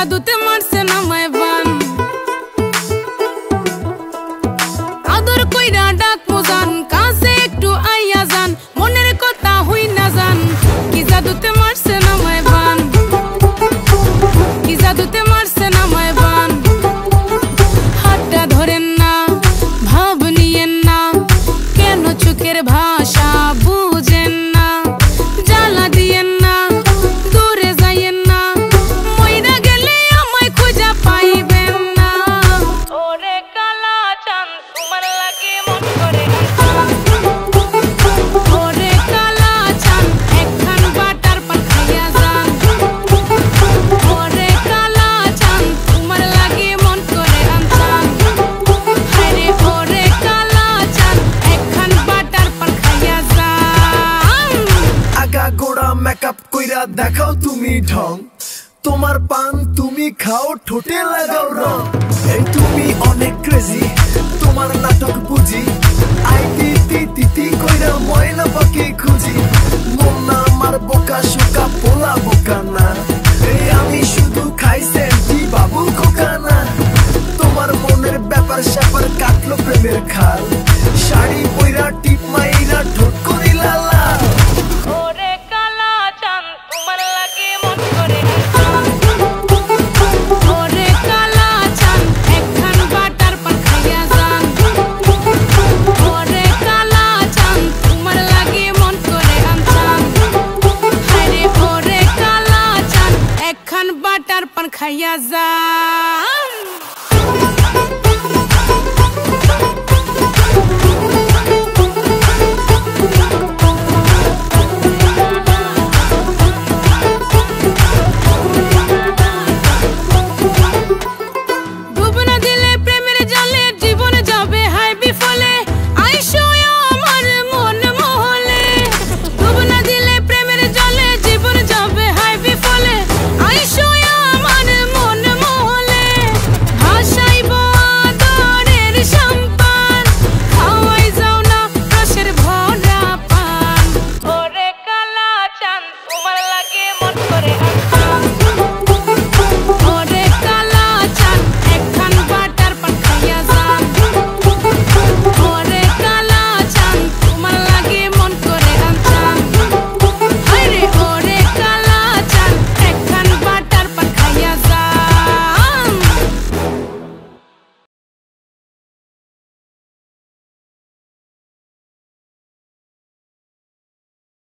জাদুতে মারছে নামায় বান আদর কইরা ডাক মোজান কাছে একটু আইয়া যান মনের কথা হই না যান কি জাদুতে মারছে নামায় বান কি জাদুতে মারছে নামায় বান হাতটা ধরেন না ভাব নিয়েন না কেন চোখের ভাষা বুঝেন না জ্বালা দিয়েন না দূরে যাইয়েন না মইরা গেলে আমায় খুঁজা পাইবেন না ওরে কালা চাঁদ তোমার লাগে মন করে ওরে কালা চাঁদ একখান বাটার পান খাইয়া যান ওরে কালা চাঁদ তোমার লাগে মন করে আনছান হায়রে ওরে কালা চাঁদ একখান বাটার পান খাইয়া যান আগা গোড়া মেকআপ কইরা দেখাও তুমি ঢং তোমার পান তুমি খাও ঠোঁটে লাগাও রং এই তুমি অনেক ক্রেজি তোমার নাটক বুঝি আই তিতি তিতি কইরা ময়না পাখি খুঁজি মন না আমার বোকা শোকা পোলা বোকা না এই আমি শুধু খাই সেন্টি বাবু খোকা না তোমার মনের ব্যাপার স্যাপার কাটলো প্রেমের খাল শাড়ি পইরা টিপ মাইরা ঠোঁট করিলা লাল ওরে কালা চাঁদ তোমার লাগে মন করে ওরে কালা চাঁদ একখান বাটার পান খাইয়া যান ওরে কালা চাঁদ তোমার লাগে মন করে আনছান হায়রে ওরে কালা চাঁদ একখান বাটার পান খাইয়া যান।